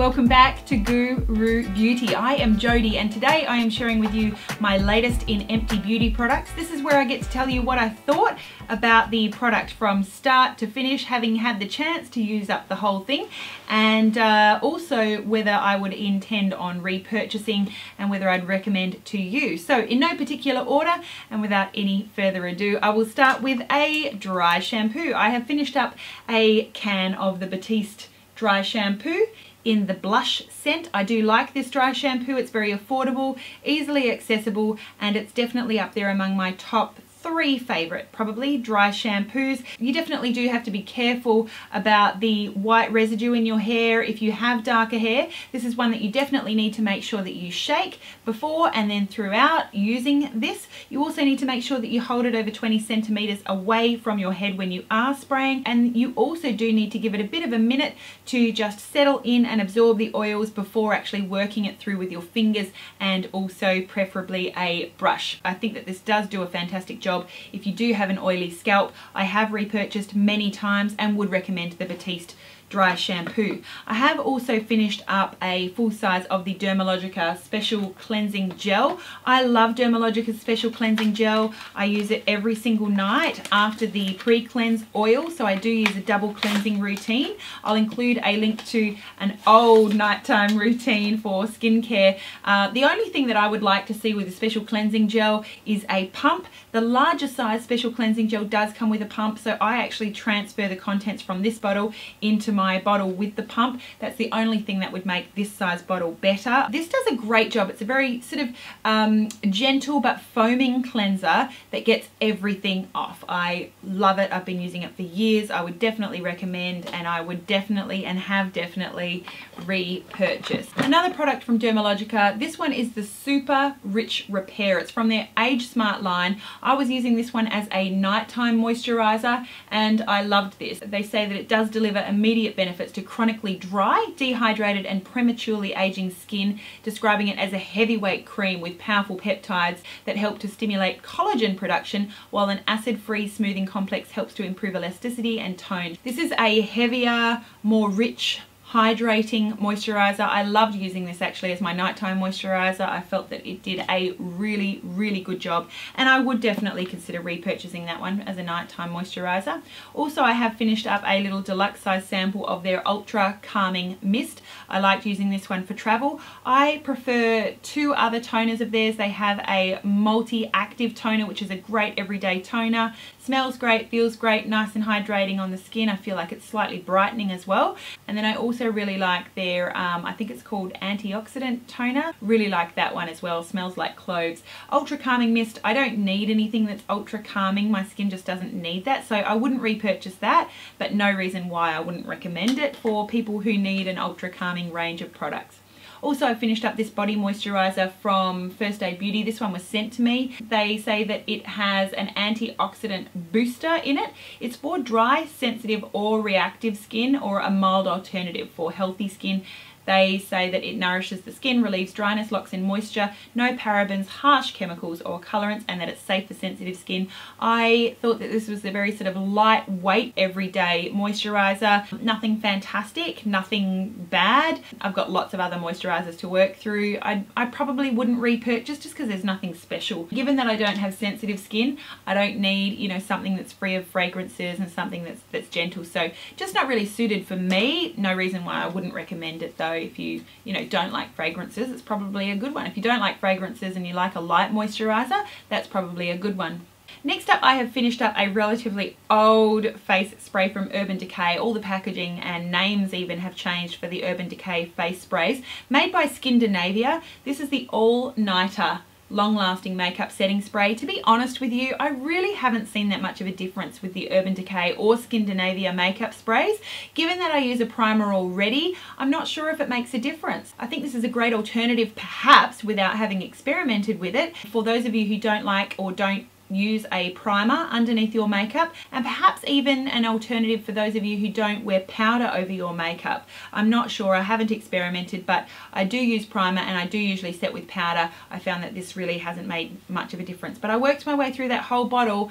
Welcome back to Guru Beauty. I am Jodie and today I am sharing with you my latest in Empty Beauty products. This is where I get to tell you what I thought about the product from start to finish, having had the chance to use up the whole thing, and also whether I would intend on repurchasing and whether I'd recommend to you. So in no particular order and without any further ado, I will start with a dry shampoo. I have finished up a can of the Batiste dry shampoo in the blush scent. I do like this dry shampoo. It's very affordable, easily accessible, and it's definitely up there among my top 3 favorite, probably, dry shampoos. You definitely do have to be careful about the white residue in your hair if you have darker hair. This is one that you definitely need to make sure that you shake before and then throughout using this. You also need to make sure that you hold it over 20 centimeters away from your head when you are spraying, and you also do need to give it a bit of a minute to just settle in and absorb the oils before actually working it through with your fingers and also preferably a brush. I think that this does do a fantastic job if you do have an oily scalp. I have repurchased many times and would recommend the Batiste dry shampoo. I have also finished up a full size of the Dermalogica Special Cleansing Gel. I love Dermalogica's Special Cleansing Gel. I use it every single night after the pre-cleanse oil, so I do use a double cleansing routine. I'll include a link to an old nighttime routine for skincare. The only thing that I would like to see with a Special Cleansing Gel is a pump. The larger size Special Cleansing Gel does come with a pump, so I actually transfer the contents from this bottle into my bottle with the pump. That's the only thing that would make this size bottle better. This does a great job. It's a very sort of gentle but foaming cleanser that gets everything off. I love it. I've been using it for years. I would definitely recommend, and I would definitely and have definitely repurchased. Another product from Dermalogica, this one is the Super Rich Repair. It's from their Age Smart line. I was using this one as a nighttime moisturizer and I loved this. They say that it does deliver immediate benefits to chronically dry, dehydrated and prematurely aging skin, describing it as a heavyweight cream with powerful peptides that help to stimulate collagen production, while an acid-free smoothing complex helps to improve elasticity and tone. This is a heavier, more rich, hydrating moisturizer. I loved using this actually as my nighttime moisturizer. I felt that it did a really good job, and I would definitely consider repurchasing that one as a nighttime moisturizer. Also, I have finished up a little deluxe size sample of their Ultra Calming Mist. I liked using this one for travel. I prefer 2 other toners of theirs. They have a multi-active toner, which is a great everyday toner. Smells great, feels great, nice and hydrating on the skin. I feel like it's slightly brightening as well. And then I also really like their, I think it's called antioxidant toner. Really like that one as well. Smells like cloves. Ultra Calming Mist, I don't need anything that's ultra calming. My skin just doesn't need that, so I wouldn't repurchase that, but no reason why I wouldn't recommend it for people who need an ultra calming range of products. Also, I finished up this body moisturizer from First Aid Beauty. This one was sent to me. They say that it has an antioxidant booster in it. It's for dry, sensitive or reactive skin, or a mild alternative for healthy skin. They say that it nourishes the skin, relieves dryness, locks in moisture, no parabens, harsh chemicals or colorants, and that it's safe for sensitive skin. I thought that this was a very sort of lightweight everyday moisturizer. Nothing fantastic, nothing bad. I've got lots of other moisturizers to work through. I probably wouldn't repurchase just because there's nothing special. Given that I don't have sensitive skin, I don't need, you know, something that's free of fragrances and something that's gentle. So just not really suited for me. No reason why I wouldn't recommend it though. If you don't like fragrances, it's probably a good one. If you don't like fragrances and you like a light moisturizer, that's probably a good one. Next up, I have finished up a relatively old face spray from Urban Decay. All the packaging and names even have changed for the Urban Decay face sprays. Made by Skindinavia, this is the All Nighter long-lasting makeup setting spray. To be honest with you, I really haven't seen that much of a difference with the Urban Decay or Skindinavia makeup sprays. Given that I use a primer already, I'm not sure if it makes a difference. I think this is a great alternative, perhaps, without having experimented with it, for those of you who don't like or don't use a primer underneath your makeup, and perhaps even an alternative for those of you who don't wear powder over your makeup. I'm not sure, I haven't experimented, but I do use primer and I do usually set with powder. I found that this really hasn't made much of a difference, but I worked my way through that whole bottle.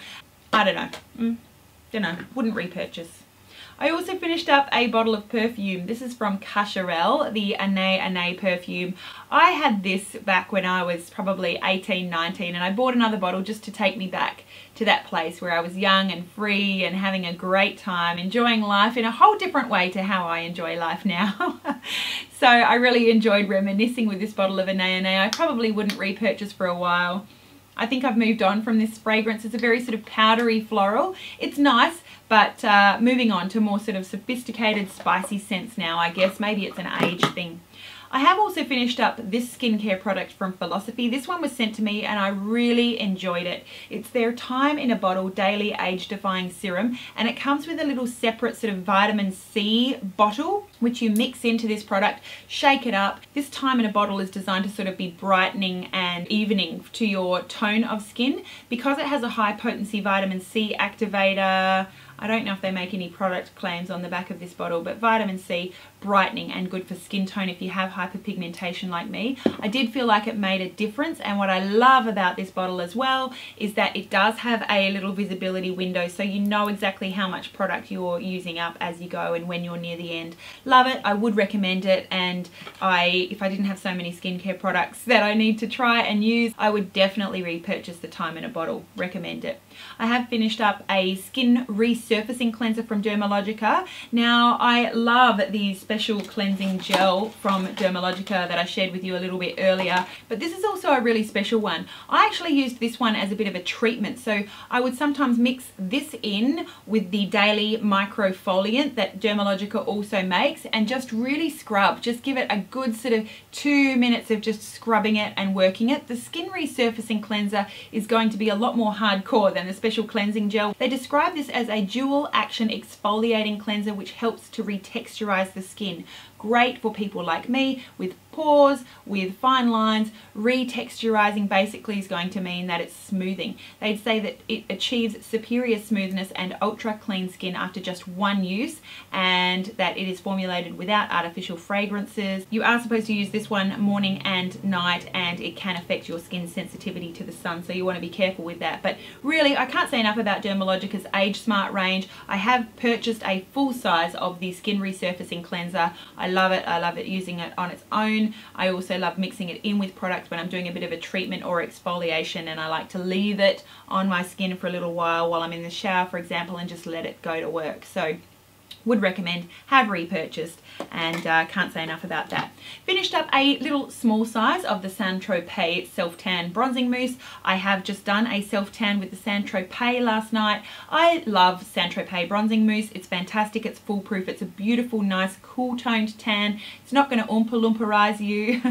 I don't know, wouldn't repurchase. I also finished up a bottle of perfume. This is from Cacharel, the Anais perfume. I had this back when I was probably 18, 19, and I bought another bottle just to take me back to that place where I was young and free and having a great time, enjoying life in a whole different way to how I enjoy life now. So I really enjoyed reminiscing with this bottle of Anais. I probably wouldn't repurchase for a while. I think I've moved on from this fragrance. It's a very sort of powdery floral. It's nice, but moving on to more sort of sophisticated spicy scents now, I guess. Maybe it's an age thing. I have also finished up this skincare product from Philosophy. This one was sent to me and I really enjoyed it. It's their Time in a Bottle Daily Age Defying Serum, and it comes with a little separate sort of vitamin C bottle which you mix into this product, shake it up. This Time in a Bottle is designed to sort of be brightening and evening to your tone of skin. Because it has a high potency vitamin C activator, I don't know if they make any product claims on the back of this bottle, but vitamin C, brightening and good for skin tone if you have hyperpigmentation like me. I did feel like it made a difference, and what I love about this bottle as well is that it does have a little visibility window, so you know exactly how much product you're using up as you go and when you're near the end. Love it. I would recommend it, and if I didn't have so many skincare products that I need to try and use, I would definitely repurchase the Time in a Bottle. Recommend it. I have finished up a skin resurfacing cleanser from Dermalogica. Now, I love the special cleansing gel from Dermalogica that I shared with you a little bit earlier, but this is also a really special one. I actually used this one as a bit of a treatment, so I would sometimes mix this in with the daily microfoliant that Dermalogica also makes and just really scrub. Just give it a good sort of 2 minutes of just scrubbing it and working it. The skin resurfacing cleanser is going to be a lot more hardcore than the special cleansing gel. They describe this as a dual action exfoliating cleanser which helps to retexturize the skin. Great for people like me with pores, with fine lines. Retexturizing basically is going to mean that it's smoothing. They'd say that it achieves superior smoothness and ultra clean skin after just one use, and that it is formulated without artificial fragrances. You are supposed to use this one morning and night, and it can affect your skin's sensitivity to the sun, so you want to be careful with that. But really, I can't say enough about Dermalogica's Age Smart range. I have purchased a full size of the skin resurfacing cleanser. I love it. I love it using it on its own. I also love mixing it in with products when I'm doing a bit of a treatment or exfoliation, and I like to leave it on my skin for a little while I'm in the shower, for example, and just let it go to work. So would recommend, have repurchased, and can't say enough about that. Finished up a little small size of the Tropez self-tan bronzing mousse. I have just done a self-tan with the Tropez last night. I love Tropez bronzing mousse. It's fantastic. It's foolproof. It's a beautiful, nice, cool toned tan. It's not going to oompa loompa-rise you.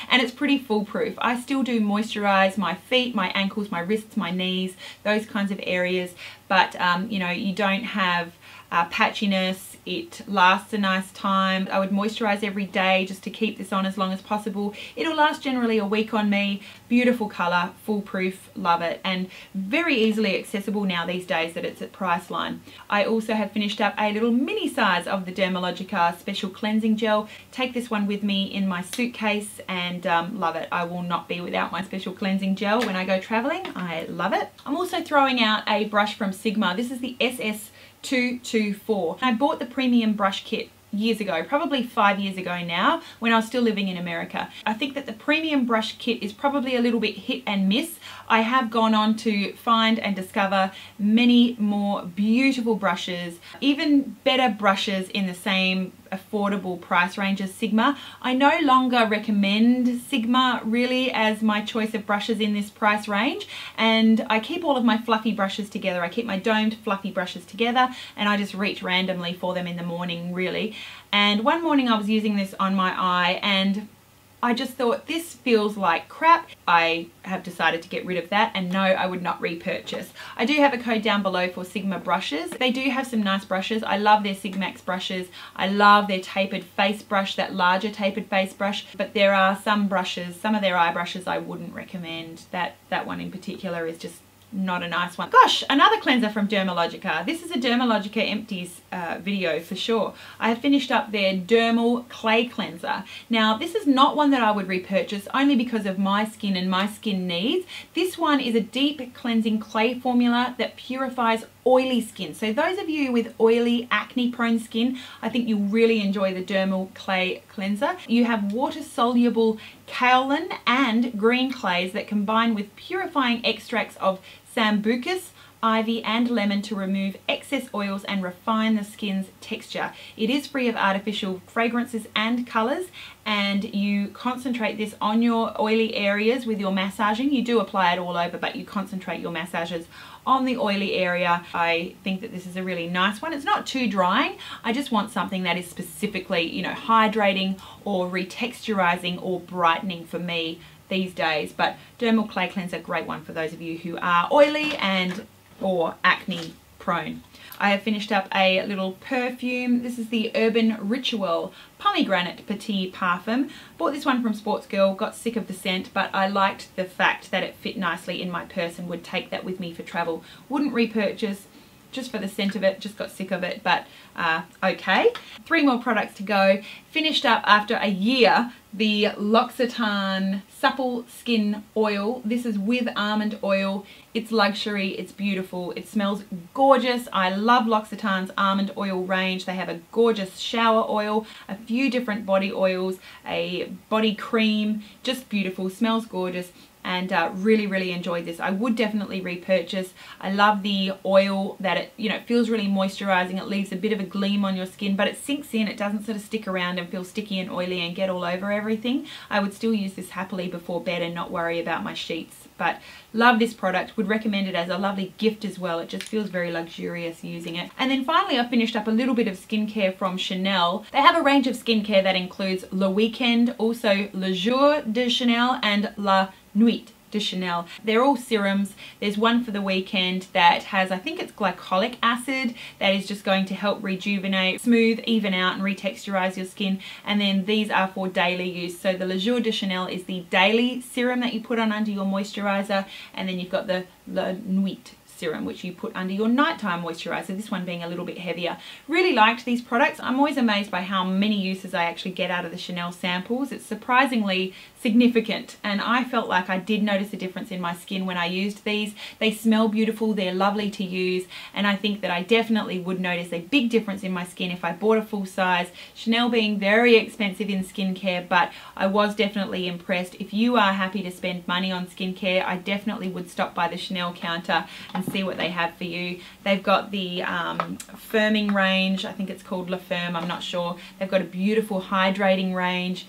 And it's pretty foolproof. I still do moisturize my feet, my ankles, my wrists, my knees, those kinds of areas. But, you know, you don't have patchiness. It lasts a nice time. I would moisturize every day just to keep this on as long as possible. It'll last generally a week on me. Beautiful color, foolproof, love it, and very easily accessible now these days that it's at Priceline. I also have finished up a little mini size of the Dermalogica Special Cleansing Gel. Take this one with me in my suitcase and love it. I will not be without my Special Cleansing Gel when I go traveling. I love it. I'm also throwing out a brush from Sigma. This is the SS224. I bought the premium brush kit years ago, probably 5 years ago now, when I was still living in America. I think that the premium brush kit is probably a little bit hit and miss. I have gone on to find and discover many more beautiful brushes, even better brushes in the same affordable price range as Sigma. I no longer recommend Sigma really as my choice of brushes in this price range, and I keep all of my fluffy brushes together. I keep my domed fluffy brushes together, and I just reach randomly for them in the morning really. And one morning I was using this on my eye and I just thought, this feels like crap. I have decided to get rid of that, and no, I would not repurchase. I do have a code down below for Sigma brushes. They do have some nice brushes. I love their Sigmax brushes. I love their tapered face brush, that larger tapered face brush, but there are some brushes, some of their eye brushes I wouldn't recommend. That one in particular is just not a nice one. Gosh, another cleanser from Dermalogica. This is a Dermalogica Empties video for sure. I have finished up their Dermal Clay Cleanser. Now, this is not one that I would repurchase only because of my skin and my skin needs. This one is a deep cleansing clay formula that purifies oily skin. So those of you with oily, acne-prone skin, I think you'll really enjoy the Dermal Clay Cleanser. You have water-soluble kaolin and green clays that combine with purifying extracts of sambucus, ivy and lemon to remove excess oils and refine the skin's texture. It is free of artificial fragrances and colours, and you concentrate this on your oily areas with your massaging. You do apply it all over, but you concentrate your massages on the oily area. I think that this is a really nice one. It's not too drying. I just want something that is specifically, you know, hydrating or retexturizing or brightening for me these days. But Dermal Clay Cleanser, great one for those of you who are oily and or acne prone. I have finished up a little perfume. This is the Urban Rituelle Pomegranate Petit Parfum. Bought this one from Sports Girl, got sick of the scent, but I liked the fact that it fit nicely in my purse and would take that with me for travel. Wouldn't repurchase just for the scent of it, just got sick of it, but okay. 3 more products to go. Finished up after a year the L'Occitane Supple Skin Oil. This is with almond oil. It's luxury, it's beautiful, it smells gorgeous. I love L'Occitane's almond oil range. They have a gorgeous shower oil, a few different body oils, a body cream, just beautiful, smells gorgeous. And really enjoyed this. I would definitely repurchase. I love the oil that it, you know, it feels really moisturizing. It leaves a bit of a gleam on your skin, but it sinks in. It doesn't sort of stick around and feel sticky and oily and get all over everything. I would still use this happily before bed and not worry about my sheets. But love this product, would recommend it as a lovely gift as well. It just feels very luxurious using it. And then finally I finished up a little bit of skincare from Chanel. They have a range of skincare that includes Le Weekend, also Le Jour de Chanel and La Nuit de Chanel. They're all serums. There's one for the weekend that has, I think it's glycolic acid, that is just going to help rejuvenate, smooth, even out and retexturize your skin. And then these are for daily use. So the Le Jour de Chanel is the daily serum that you put on under your moisturizer, and then you've got the La Nuit serum, which you put under your nighttime moisturizer, this one being a little bit heavier. Really liked these products. I'm always amazed by how many uses I actually get out of the Chanel samples. It's surprisingly significant, and I felt like I did notice a difference in my skin when I used these. They smell beautiful, they're lovely to use, and I think that I definitely would notice a big difference in my skin if I bought a full size. Chanel being very expensive in skincare, but I was definitely impressed. If you are happy to spend money on skincare, I definitely would stop by the Chanel counter and see what they have for you. They've got the firming range, I think it's called La Firme, I'm not sure. They've got a beautiful hydrating range,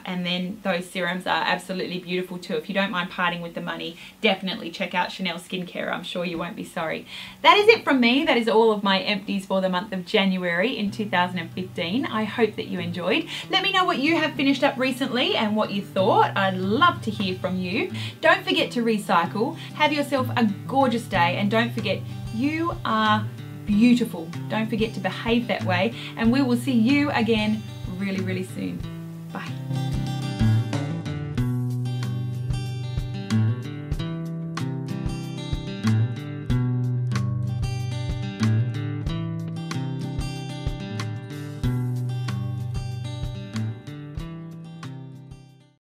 and then those serums are absolutely beautiful too. If you don't mind parting with the money, definitely check out Chanel Skincare. I'm sure you won't be sorry. That is it from me. That is all of my empties for the month of January in 2015. I hope that you enjoyed. Let me know what you have finished up recently and what you thought. I'd love to hear from you. Don't forget to recycle. Have yourself a gorgeous day, and don't forget, you are beautiful. Don't forget to behave that way, and we will see you again really soon.